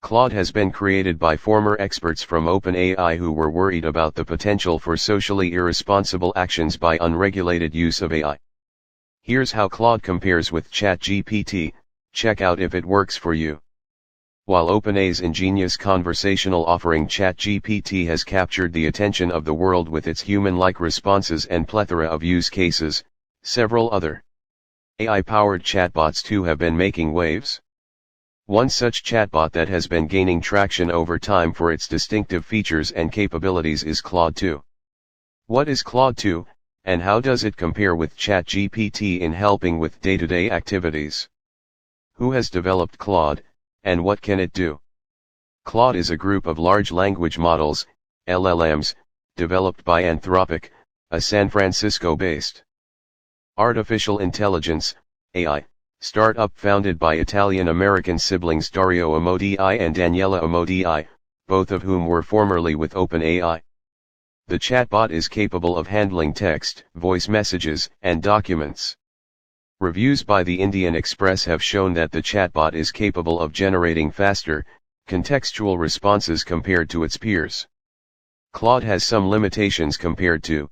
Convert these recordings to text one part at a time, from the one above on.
Claude has been created by former experts from OpenAI who were worried about the potential for socially irresponsible actions by unregulated use of AI. Here's how Claude compares with ChatGPT. Check out if it works for you. While OpenAI's ingenious conversational offering ChatGPT has captured the attention of the world with its human-like responses and plethora of use cases, several other AI-powered chatbots too have been making waves. One such chatbot that has been gaining traction over time for its distinctive features and capabilities is Claude 2. What is Claude 2, and how does it compare with ChatGPT in helping with day-to-day activities? Who has developed Claude, and what can it do? Claude is a group of large language models, LLMs, developed by Anthropic, a San Francisco-based artificial intelligence, AI, startup founded by Italian-American siblings Dario Amodei and Daniela Amodei, both of whom were formerly with OpenAI. The chatbot is capable of handling text, voice messages, and documents. Reviews by the Indian Express have shown that the chatbot is capable of generating faster, contextual responses compared to its peers. Claude has some limitations compared to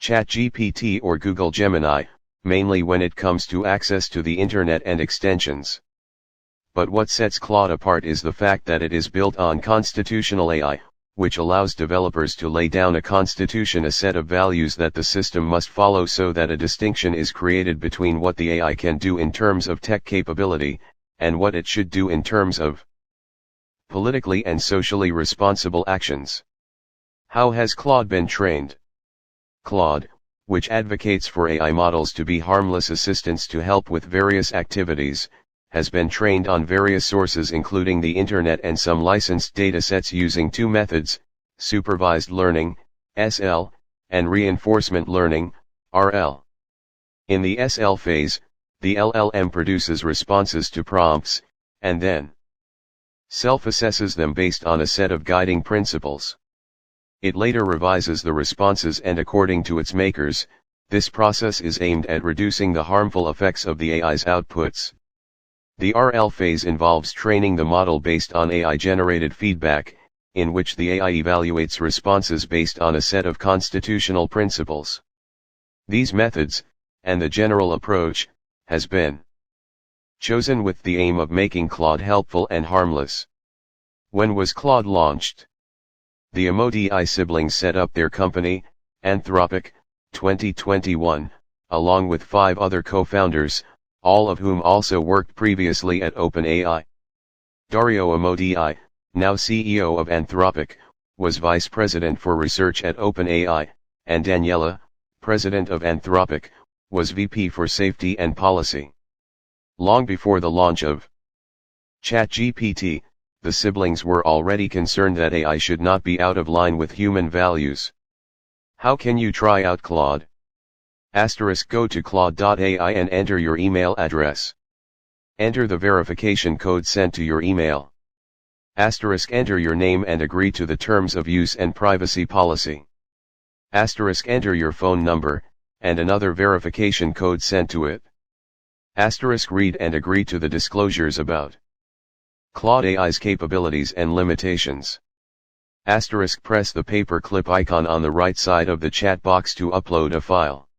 ChatGPT or Google Gemini, mainly when it comes to access to the internet and extensions. But what sets Claude apart is the fact that it is built on constitutional AI, which allows developers to lay down a constitution, a set of values that the system must follow, so that a distinction is created between what the AI can do in terms of tech capability, and what it should do in terms of politically and socially responsible actions. How has Claude been trained? Claude, which advocates for AI models to be harmless assistants to help with various activities, has been trained on various sources including the internet and some licensed datasets using two methods, supervised learning, SL, and reinforcement learning, RL. In the SL phase, the LLM produces responses to prompts, and then self-assesses them based on a set of guiding principles. It later revises the responses, and according to its makers, this process is aimed at reducing the harmful effects of the AI's outputs. The RL phase involves training the model based on AI-generated feedback, in which the AI evaluates responses based on a set of constitutional principles. These methods, and the general approach, has been chosen with the aim of making Claude helpful and harmless. When was Claude launched? The Amodei siblings set up their company, Anthropic, 2021, along with 5 other co-founders, all of whom also worked previously at OpenAI. Dario Amodei, now CEO of Anthropic, was vice president for research at OpenAI, and Daniela, president of Anthropic, was VP for safety and policy. Long before the launch of ChatGPT, the siblings were already concerned that AI should not be out of line with human values. How can you try out Claude? Go to Claude.ai and enter your email address. Enter the verification code sent to your email. Enter your name and agree to the terms of use and privacy policy. Enter your phone number, and another verification code sent to it. Read and agree to the disclosures about Claude AI's capabilities and limitations. Press the paperclip icon on the right side of the chat box to upload a file.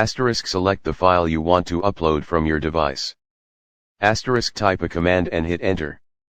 Select the file you want to upload from your device. Type a command and hit enter.